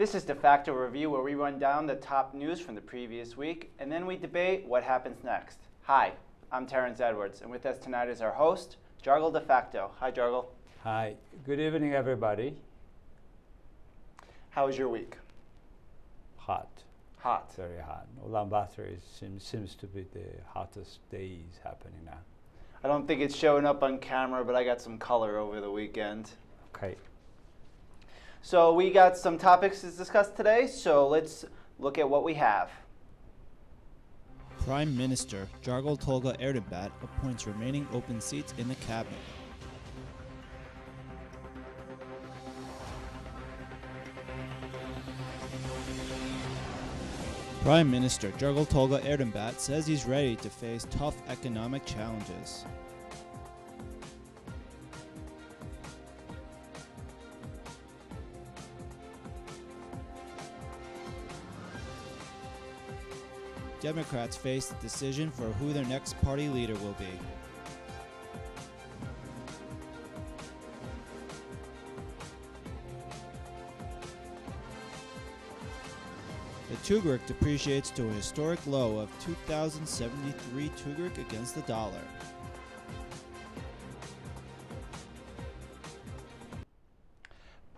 This is Defacto Review, where we run down the top news from the previous week, and then we debate what happens next. Hi, I'm Terrence Edwards, and with us tonight is our host, Jargal Defacto. Hi, Jargal. Hi. Good evening, everybody. How was your week? Hot. Hot. Very hot. Ulaanbaatar seems to be the hottest days happening now. I don't think it's showing up on camera, but I got some color over the weekend. Okay. So we got some topics to discuss today, so let's look at what we have. Prime Minister Jargal Tolga Erdoğan appoints remaining open seats in the cabinet. Prime Minister Jargal Tolga Erdoğan says he's ready to face tough economic challenges. Democrats face the decision for who their next party leader will be. The Tugrik depreciates to a historic low of 2,073 Tugrik against the dollar.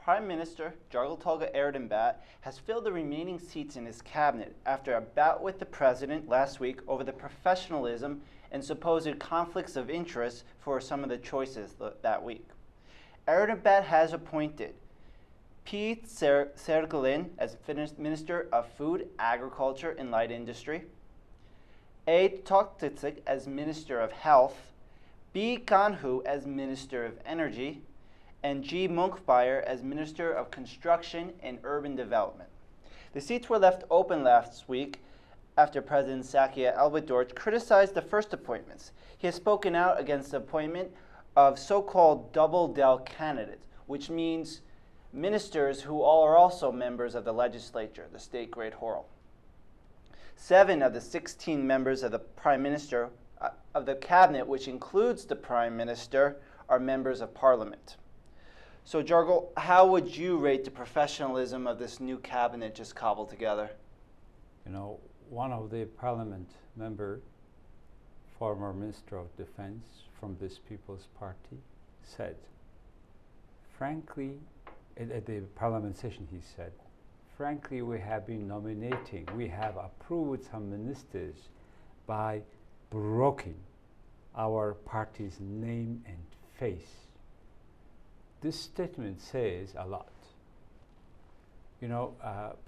Prime Minister Jargal Tolga Erdoğan has filled the remaining seats in his cabinet after a bout with the president last week over the professionalism and supposed conflicts of interest for some of the choices that week. Erdoğan has appointed P. Sergelin as Minister of Food, Agriculture and Light Industry, A. Tugrik as Minister of Health, B. Kanhu as Minister of Energy, and G. Munkfire as Minister of Construction and Urban Development. The seats were left open last week after President Sakia Albadort criticized the first appointments. He has spoken out against the appointment of so-called double-del candidates, which means ministers who are also members of the legislature, the state great hall. 7 of the 16 members of the Prime Minister of the cabinet, which includes the Prime Minister, are members of Parliament. So, Jargal, how would you rate the professionalism of this new cabinet just cobbled together? You know, one of the parliament member, former Minister of Defense from this People's Party, said, frankly, at the parliament session he said, frankly, we have been nominating, we have approved some ministers by broking our party's name and face. This statement says a lot. You know,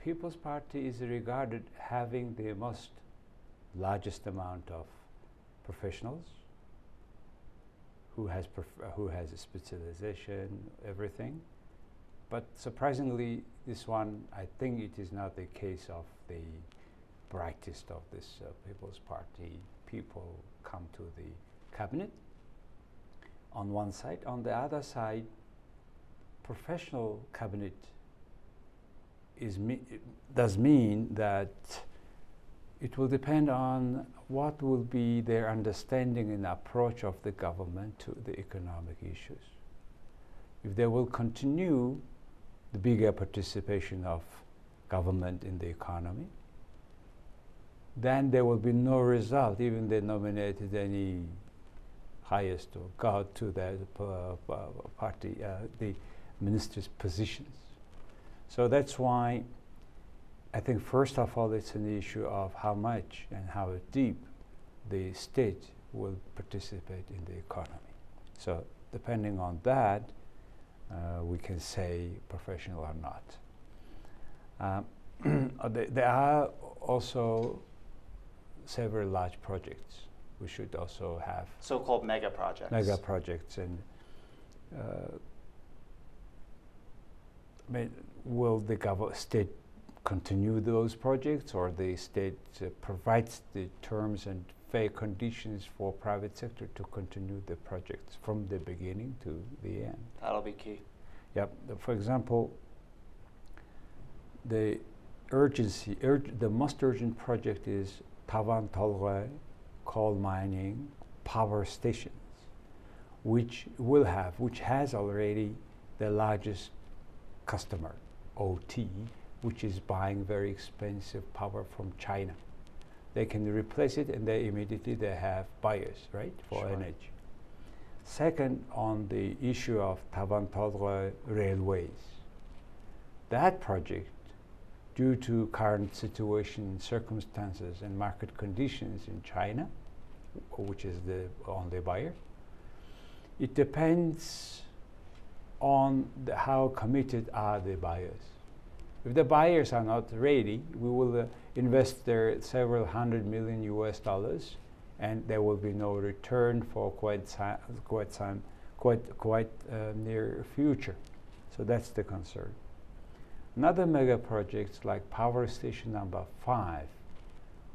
People's Party is regarded having the most largest amount of professionals who has a specialization, everything. But surprisingly, this one, I think it is not the case of the brightest of this People's Party people come to the cabinet on one side. On the other side, professional cabinet does mean that it will depend on what will be their understanding and approach of the government to the economic issues. If they will continue the bigger participation of government in the economy, then there will be no result, even they nominated any highest or god to the party, the ministers' positions. So that's why I think first of all it's an issue of how much and how deep the state will participate in the economy. So depending on that, we can say professional or not. There are also several large projects we should also have. So-called mega projects. Mega projects, and will the state continue those projects, or the state provides the terms and fair conditions for private sector to continue the projects from the beginning to the end? That'll be key. Yep. For example, the most urgent project is Tavan Tolga coal mining power stations, which has already the largest customer, OT, which is buying very expensive power from China. They can replace it, and they immediately have buyers, right, for Sure. energy. Second, on the issue of Tavan-Todra railways, that project, due to current situation, circumstances, and market conditions in China, which is the only buyer, it depends on how committed are the buyers. If the buyers are not ready, we will invest there several $100 million US, and there will be no return for quite near future. So that's the concern. Another mega project like power station number 5,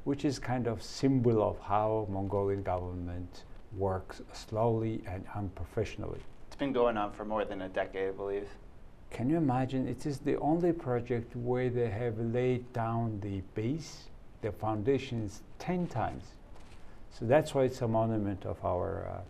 which is kind of symbol of how Mongolian government works slowly and unprofessionally. It's been going on for more than a decade, I believe. Can you imagine? It is the only project where they have laid down the base, the foundations 10 times. So that's why it's a monument of our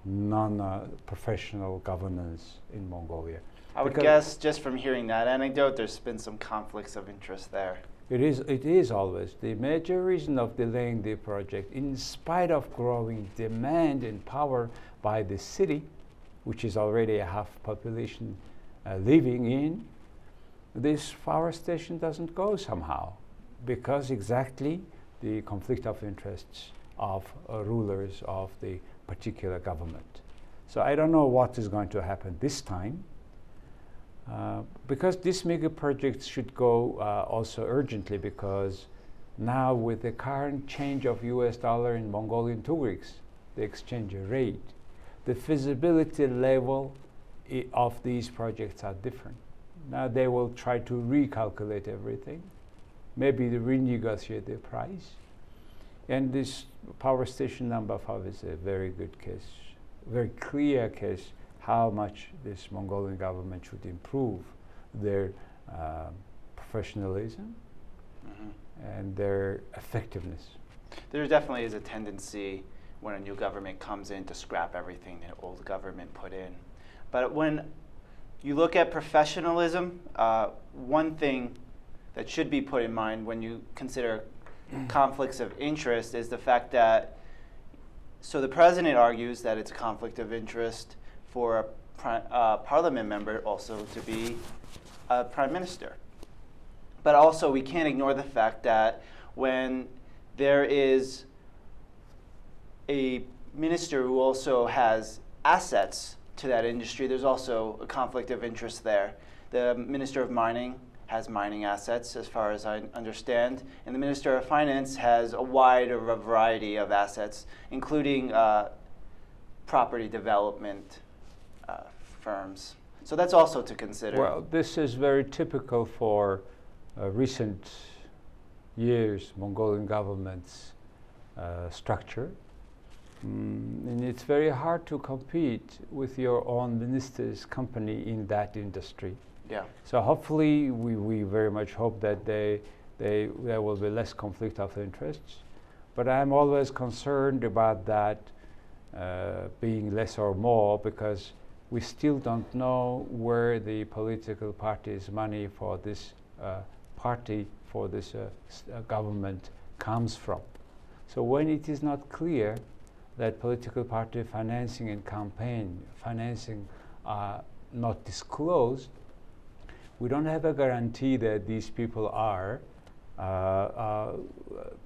non-professional governance in Mongolia. I would guess just from hearing that anecdote, there's been some conflicts of interest there. It is always the major reason of delaying the project, in spite of growing demand and power by the city, which is already a half population living in. This power station doesn't go somehow, because exactly the conflict of interests of rulers of the particular government. So I don't know what is going to happen this time. Because these mega projects should go also urgently, because now with the current change of US dollar in Mongolian Tugriks, the exchange rate, the feasibility level of these projects are different. Now they will try to recalculate everything, maybe renegotiate the price. And this power station number 5 is a very good case, very clear case how much this Mongolian government should improve their professionalism and their effectiveness. There definitely is a tendency when a new government comes in to scrap everything the old government put in. But when you look at professionalism, one thing that should be put in mind when you consider conflicts of interest is the fact that, so the president argues that it's a conflict of interest for a parliament member also to be a prime minister. But also we can't ignore the fact that when there is a minister who also has assets to that industry, there's also a conflict of interest there. The Minister of Mining has mining assets, as far as I understand, and the Minister of Finance has a wide variety of assets, including property development firms. So that's also to consider. Well, this is very typical for recent years Mongolian government's structure. And it's very hard to compete with your own minister's company in that industry. Yeah. So hopefully, we very much hope that there will be less conflict of interests. But I'm always concerned about that being less or more, because we still don't know where the political party's money for this government comes from. So when it is not clear that political party financing and campaign financing are not disclosed, we don't have a guarantee that these people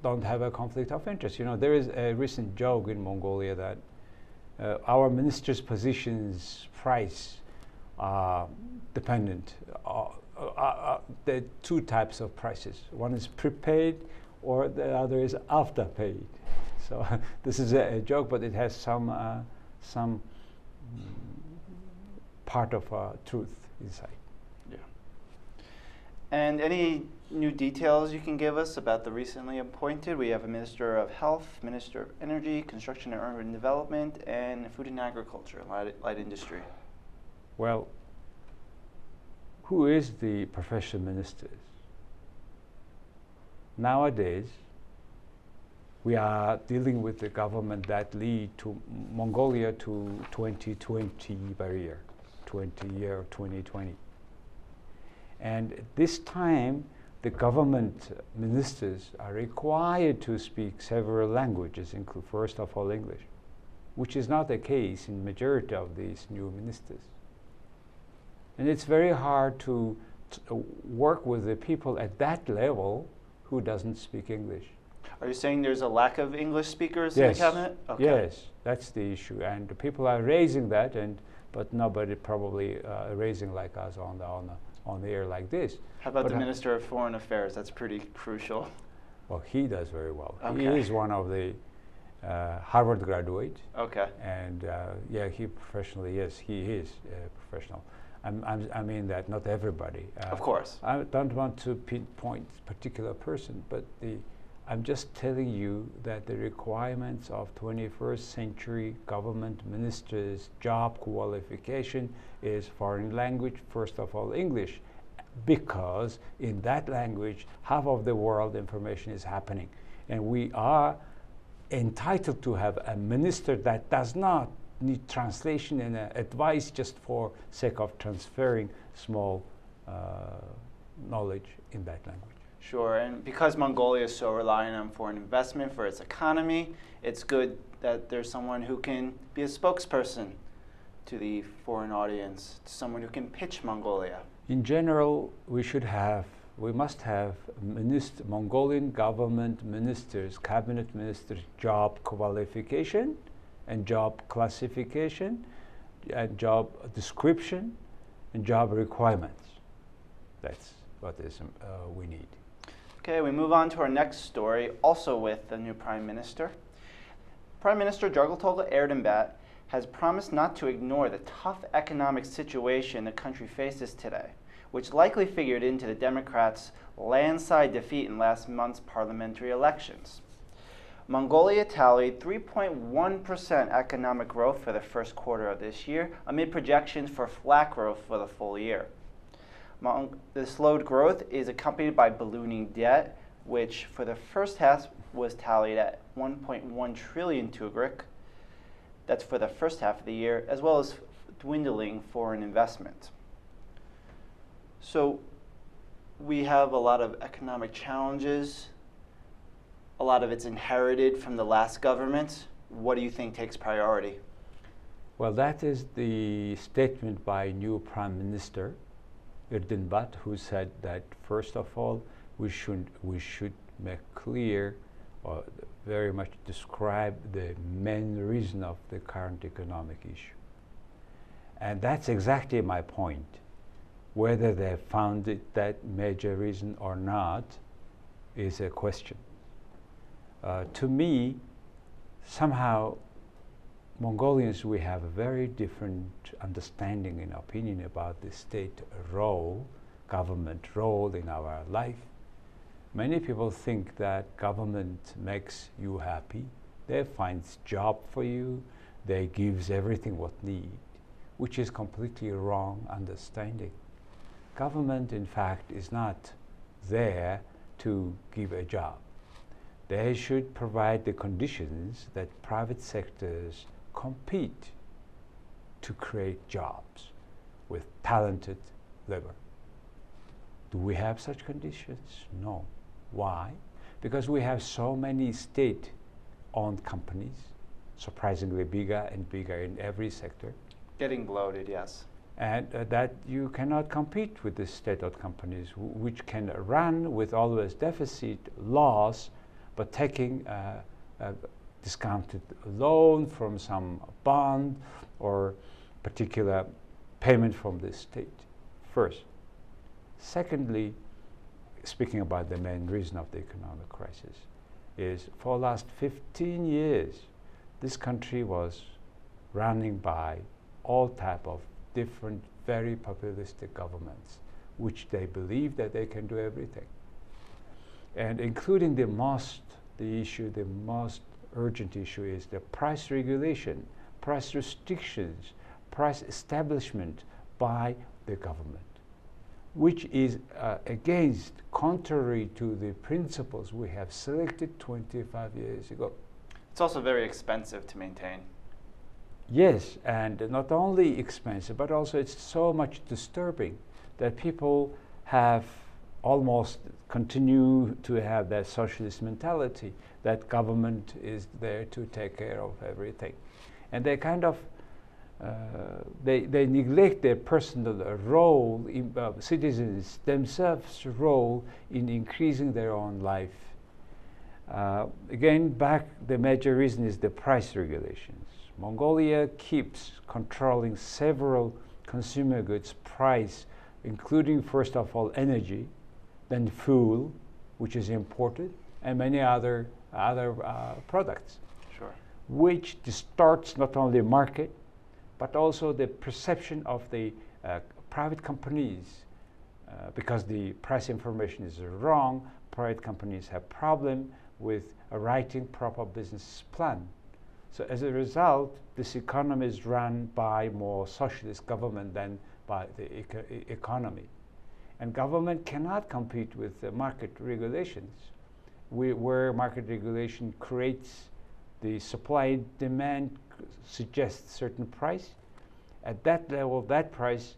don't have a conflict of interest. You know, there is a recent joke in Mongolia that our minister's positions price dependent. There are two types of prices. One is prepaid, or the other is afterpaid. So this is a joke, but it has some part of truth inside. Yeah. And any new details you can give us about the recently appointed? We have a Minister of Health, Minister of Energy, Construction and Urban Development, and Food and Agriculture, light industry. Well, who is the professional ministers? Nowadays, we are dealing with the government that lead to Mongolia to 2020 barrier, 2020. And this time, the government ministers are required to speak several languages, including first of all English, which is not the case in majority of these new ministers. And it's very hard to work with the people at that level who doesn't speak English. Are you saying there's a lack of English speakers Yes. in the cabinet? Okay. Yes, that's the issue, and the people are raising that, but nobody probably raising like us on the air like this. How about But the Minister of Foreign Affairs? That's pretty crucial. Well, he does very well. Okay. He is one of the Harvard graduate, Okay. and yeah, he professionally, yes, he is professional. I mean that not everybody. Of course. I don't want to pinpoint particular person, but I'm just telling you that the requirements of 21st century government ministers' job qualification is foreign language, first of all English, because in that language half of the world information is happening, and we are entitled to have a minister that does not need translation and advice just for sake of transferring small knowledge in that language. Sure, and because Mongolia is so reliant on foreign investment for its economy, it's good that there's someone who can be a spokesperson to the foreign audience, someone who can pitch Mongolia. In general, we must have Mongolian government ministers, cabinet ministers, job qualification and job classification and job description and job requirements. That's what we need. Okay, we move on to our next story, also with the new Prime Minister. Prime Minister Jargaltoga Erdenbat has promised not to ignore the tough economic situation the country faces today, which likely figured into the Democrats' landslide defeat in last month's parliamentary elections. Mongolia tallied 3.1% economic growth for the first quarter of this year, amid projections for flat growth for the full year. The slowed growth is accompanied by ballooning debt, which for the first half was tallied at 1.1 trillion Tugrik. That's for the first half of the year, as well as dwindling foreign investment. So we have a lot of economic challenges. A lot of it's inherited from the last government. What do you think takes priority? Well, that is the statement by new Prime Minister Erdenbat, who said that first of all we should make clear or very much describe the main reason of the current economic issue. And that's exactly my point. Whether they found it that major reason or not is a question. To me, somehow Mongolians, we have a very different understanding and opinion about the state role, government role in our life. Many people think that government makes you happy. They find job for you. They gives everything what need, which is completely wrong understanding. Government, in fact, is not there to give a job. They should provide the conditions that private sectors compete to create jobs with talented labor. Do we have such conditions? No. Why? Because we have so many state-owned companies, surprisingly bigger and bigger in every sector. Getting bloated, yes. And that you cannot compete with the state-owned companies which can run with always deficit, loss, but taking a discounted loan from some bond or particular payment from the state, first. Secondly, speaking about the main reason of the economic crisis, is for the last 15 years, this country was running by all type of different, very populistic governments, which they believe that they can do everything. And including the most urgent issue is the price regulation, price restrictions, price establishment by the government, which is contrary to the principles we have selected 25 years ago. It's also very expensive to maintain. Yes, and not only expensive, but also it's so much disturbing that people have almost continue to have that socialist mentality that government is there to take care of everything. And they kind of they neglect their personal role, in, citizens themselves' role in increasing their own life. Again, the major reason is the price regulations. Mongolia keeps controlling several consumer goods price, including first of all energy, then fuel, which is imported, and many other products. Sure. Which distorts not only the market, but also the perception of the private companies. Because the price information is wrong, private companies have problem with writing proper business plan. So as a result, this economy is run by more socialist government than by the economy. And government cannot compete with the market regulations, where market regulation creates the supply and demand suggests certain price. At that level, that price,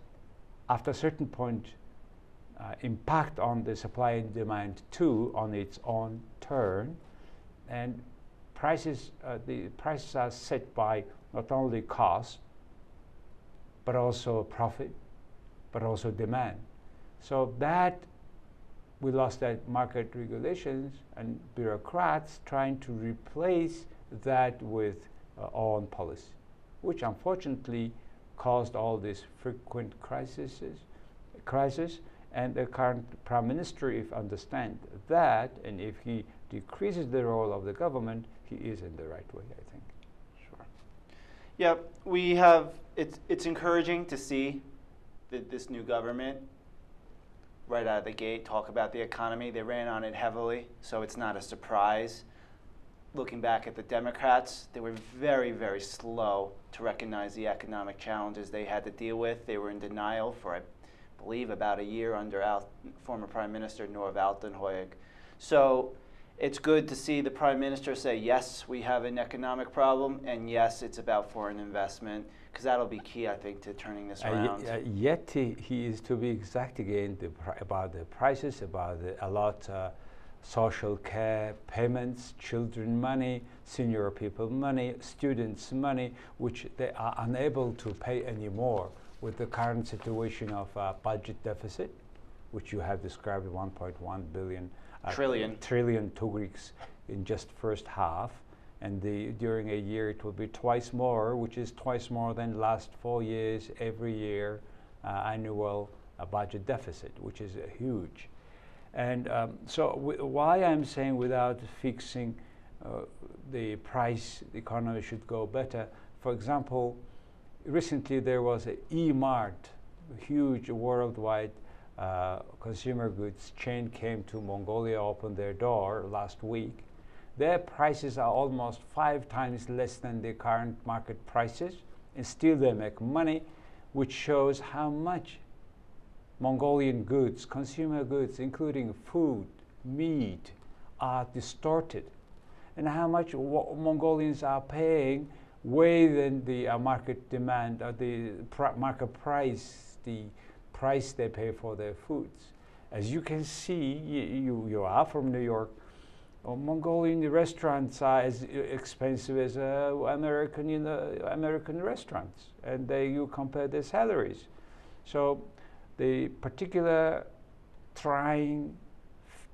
after a certain point, impact on the supply and demand too on its own turn, and the prices are set by not only cost, but also profit, but also demand. So that we lost that market regulations and bureaucrats trying to replace that with own policy, which unfortunately caused all these frequent crises. And the current prime minister, if understand that, and if he decreases the role of the government, he is in the right way, I think. Sure. Yeah, we have. It's encouraging to see this new government right out of the gate talk about the economy. They ran on it heavily, so it's not a surprise. Looking back at the Democrats, they were very, very slow to recognize the economic challenges they had to deal with. They were in denial for, I believe, about a year under former Prime Minister Norv Altenhoeg. So it's good to see the Prime Minister say, yes, we have an economic problem, and yes, it's about foreign investment, because that'll be key, I think, to turning this around. Yet he is to be exact again about the prices, about a lot social care, payments, children money, senior people money, students money, which they are unable to pay anymore with the current situation of budget deficit, which you have described 1.1 billion trillion Tugriks in just first half, and during a year it will be twice more, which is twice more than last 4 years every year annual budget deficit, which is huge. And so why I'm saying without fixing the price, the economy should go better. For example, recently there was an E-Mart, a huge worldwide consumer goods chain came to Mongolia, opened their door last week. Their prices are almost 5 times less than the current market prices, and still they make money, which shows how much Mongolian goods, consumer goods, including food, meat, are distorted, and how much Mongolians are paying way than the market demand, or the market price, the price they pay for their foods. As you can see, you are from New York, Mongolian restaurants are as expensive as American restaurants, and you compare their salaries. So the particular trying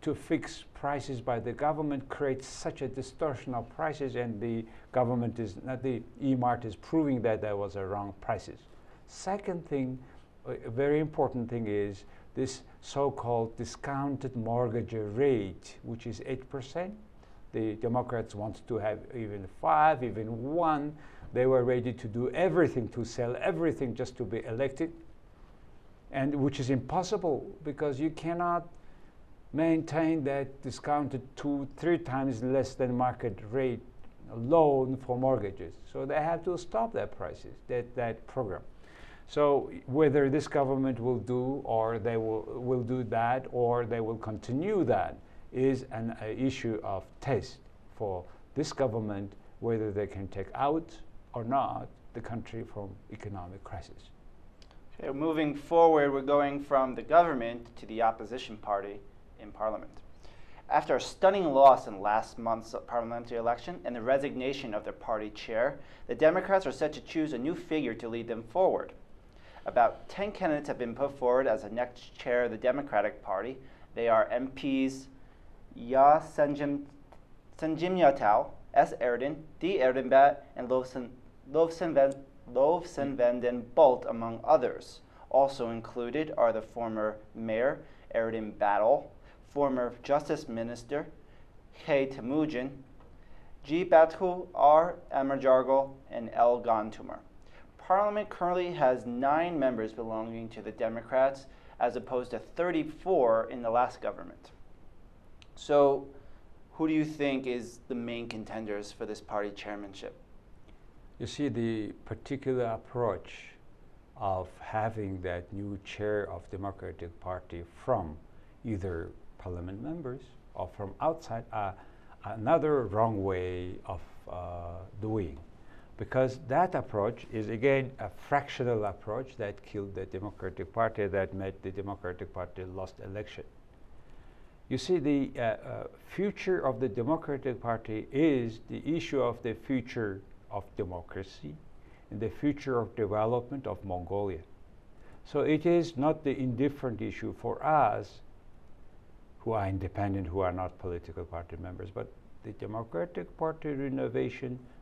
to fix prices by the government creates such a distortion of prices, and the government is not, the E-Mart is proving that there was a wrong prices. Second thing, a very important thing, is this so-called discounted mortgage rate, which is 8%. The Democrats wanted to have even 5, even 1. They were ready to do everything, to sell everything just to be elected, and which is impossible because you cannot maintain that discounted 2-3 times less than market rate loan for mortgages. So they have to stop that prices, that program. So whether this government will do, or they will do that, or they will continue that, is an issue of test for this government, whether they can take out or not the country from economic crisis. Okay, moving forward, we're going from the government to the opposition party in Parliament. After a stunning loss in last month's parliamentary election and the resignation of their party chair, the Democrats are set to choose a new figure to lead them forward. About 10 candidates have been put forward as the next chair of the Democratic Party. They are MPs Ya Senjimyatao, S. Erden, D. Erdenbat, and Lovsenvenden Bolt, among others. Also included are the former Mayor Erden Battle, former Justice Minister K. Temujin, G. Bathu, R. Amarjargal, and L. Gantumar. Parliament currently has 9 members belonging to the Democrats, as opposed to 34 in the last government. So, who do you think is the main contenders for this party chairmanship? You see, the particular approach of having that new chair of Democratic Party from either parliament members or from outside another wrong way of doing, because that approach is again a fractional approach that killed the Democratic Party, that made the Democratic Party lost election. You see, the future of the Democratic Party is the issue of the future of democracy and the future of development of Mongolia. So it is not the indifferent issue for us who are independent, who are not political party members, but the Democratic Party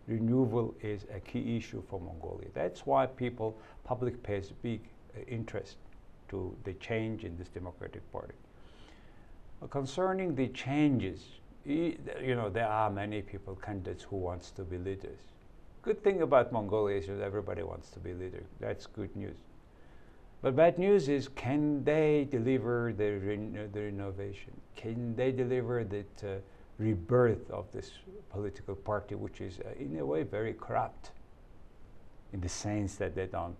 renewal is a key issue for Mongolia. That's why public pays big interest to the change in this Democratic Party. Concerning the changes, there are many candidates who wants to be leaders. Good thing about Mongolia is that everybody wants to be leader. That's good news. But bad news is, can they deliver the renovation? Can they deliver that rebirth of this political party, which is in a way very corrupt, in the sense that they don't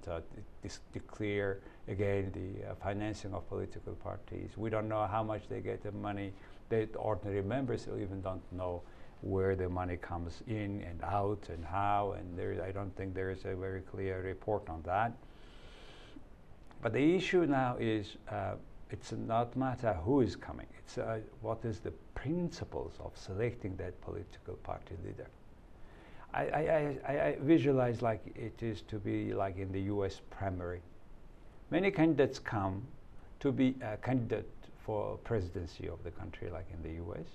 declare again the financing of political parties. We don't know how much they get the money. The ordinary members even don't know where the money comes in and out and how, and I don't think there is a very clear report on that. But the issue now is it's not matter who is coming, it's what is the principles of selecting that political party leader. I visualize like it is to be like in the US primary. Many candidates come to be a candidate for presidency of the country, like in the US,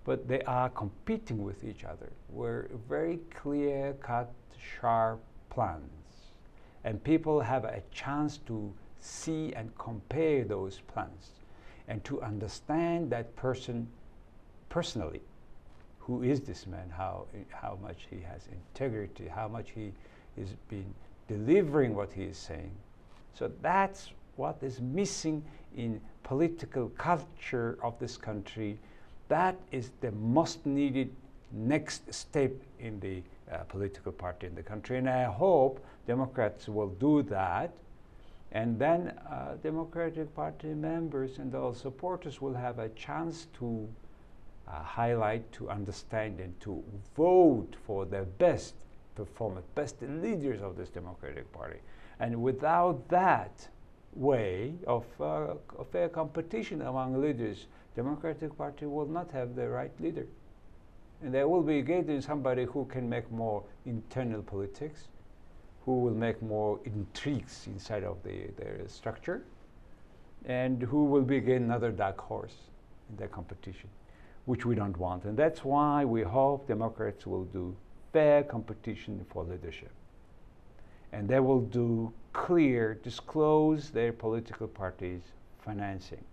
but they are competing with each other. We're very clear-cut, sharp plans, and people have a chance to see and compare those plans and to understand that person personally. Who is this man? How much he has integrity? How much he is been delivering what he is saying? So that's what is missing in political culture of this country. That is the most needed next step in the political party in the country, and I hope Democrats will do that, and then Democratic Party members and all supporters will have a chance to highlight, to understand, and to vote for the best performance, best leaders of this Democratic Party. And without that way of fair competition among leaders, Democratic Party will not have the right leader. And they will be getting somebody who can make more internal politics, who will make more intrigues inside of their structure, and who will be again another dark horse in the competition, which we don't want. And that's why we hope Democrats will do fair competition for leadership. And they will disclose their political parties' financing.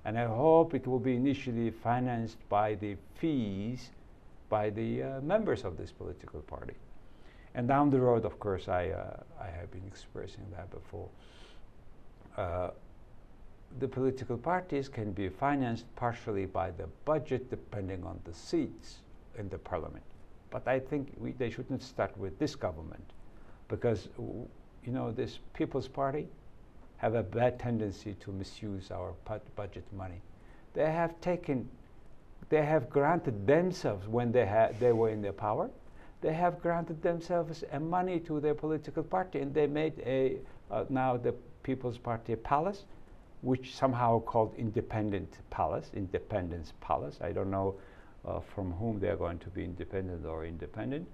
And I hope it will be initially financed by the fees by the members of this political party. And down the road, of course, I have been expressing that before. The political parties can be financed partially by the budget depending on the seats in the parliament. But I think they shouldn't start with this government, because this People's Party have a bad tendency to misuse our budget money. They have granted themselves, when they were in the power, they have granted themselves money to their political party, and they made a now the People's Party Palace, which somehow called Independence Palace. I don't know from whom they are going to be independent or independent.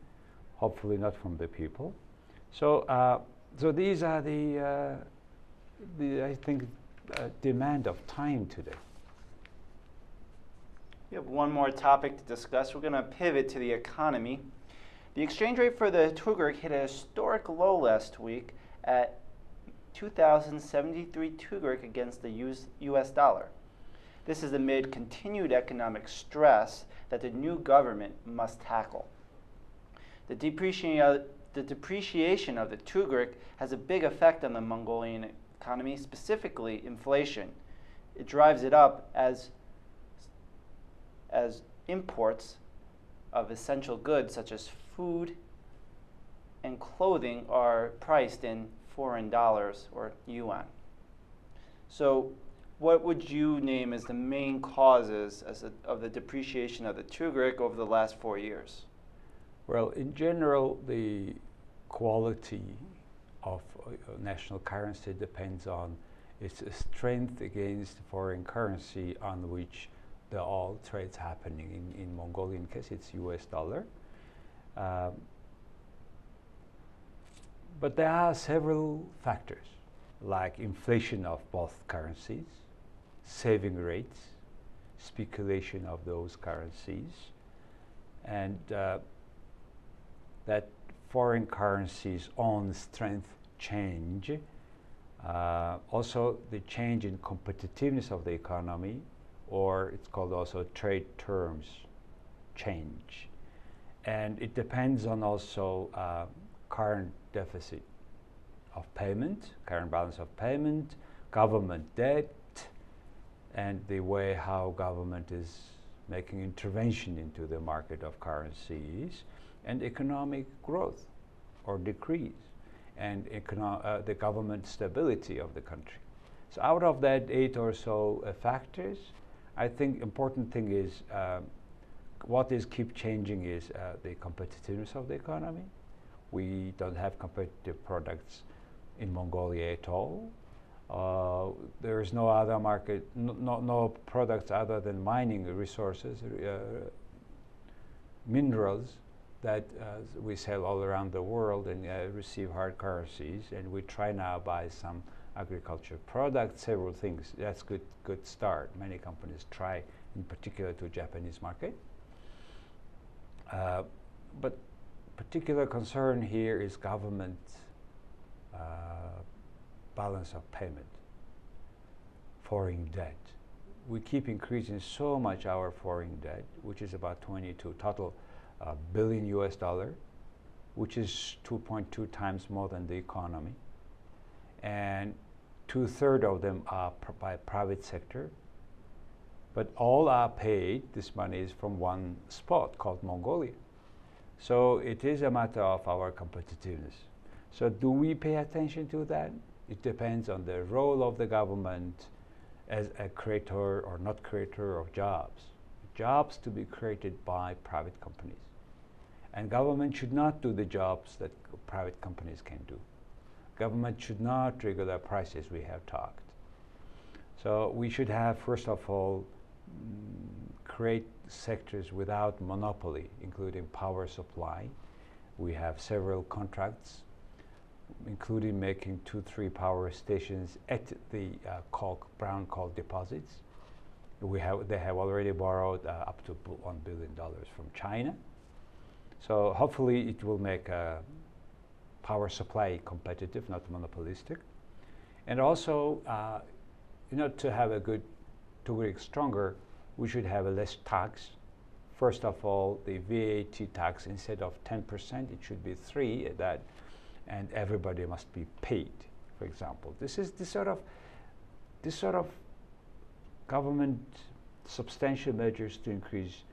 Hopefully not from the people. So, so these are the I think, demand of time today. We have one more topic to discuss. We're going to pivot to the economy. The exchange rate for the Tugrik hit a historic low last week at 2,073 Tugrik against the US dollar. This is amid continued economic stress that the new government must tackle. The depreciation of the Tugrik has a big effect on the Mongolian economy, specifically inflation. It drives it up as imports of essential goods such as food and clothing are priced in foreign dollars or yuan. So what would you name as the main causes of the depreciation of the Tugrik over the last 4 years? Well, in general, the quality of national currency depends on its strength against foreign currency on which all trades happening. In Mongolian case, it's US dollar. But there are several factors, like inflation of both currencies, saving rates, speculation of those currencies, and that foreign currencies' own strength change. Also, the change in competitiveness of the economy, or it's called also trade terms change. And it depends on also current deficit of payment, current balance of payment, government debt, and the way how government is making intervention into the market of currencies, and economic growth or decrease, and the government stability of the country. So out of that 8 or so factors, I think important thing is what is keep changing is the competitiveness of the economy. We don't have competitive products in Mongolia at all. There is no other market, no products other than mining resources, minerals that we sell all around the world and receive hard currencies. And we try now buy some agriculture products, several things. That's good start. Many companies try, in particular to Japanese market. But particular concern here is government balance of payment, foreign debt. We keep increasing so much our foreign debt, which is about 22 total billion US dollar, which is 2.2 times more than the economy. And 2/3 of them are by private sector, but all are paid, this money is from one spot called Mongolia. So it is a matter of our competitiveness. So do we pay attention to that? It depends on the role of the government as a creator or not creator of jobs. Jobs to be created by private companies. And government should not do the jobs that private companies can do. Government should not regulate prices, we have talked. So we should have, first of all, create sectors without monopoly, including power supply. We have several contracts, including making 2-3 power stations at the brown coal deposits. They have already borrowed up to $1 billion from China. So hopefully it will make power supply competitive, not monopolistic. And also, to have a good Tugrik stronger, we should have a less tax. First of all, the VAT tax, instead of 10%, it should be 3%, and everybody must be paid, for example. This sort of government substantial measures to increase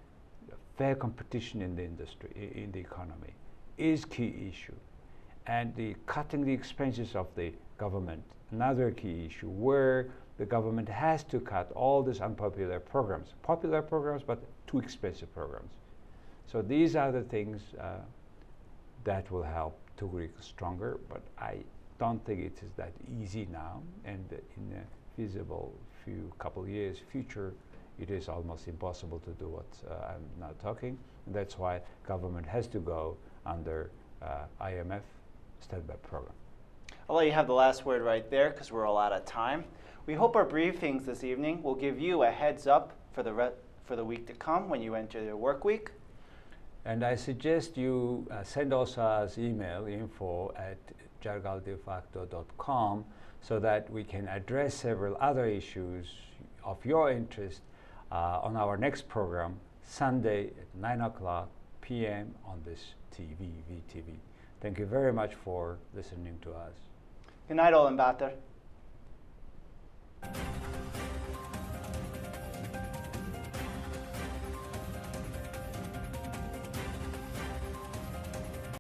fair competition in the industry, in the economy, is key issue. And cutting the expenses of the government, another key issue, where the government has to cut all these unpopular programs. Popular programs, but too expensive programs. So these are the things that will help Tugrik stronger, but don't think it is that easy now, and in a feasible couple years future, it is almost impossible to do what I'm now talking. And that's why government has to go under IMF standby program. I'll let you have the last word right there because we're all out of time. We hope our briefings this evening will give you a heads up for the week to come when you enter your work week. And I suggest you send us us email info@jargaldefacto.com so that we can address several other issues of your interest on our next program, Sunday at 9 p.m. on this VTV. Thank you very much for listening to us. Good night, all in Batar.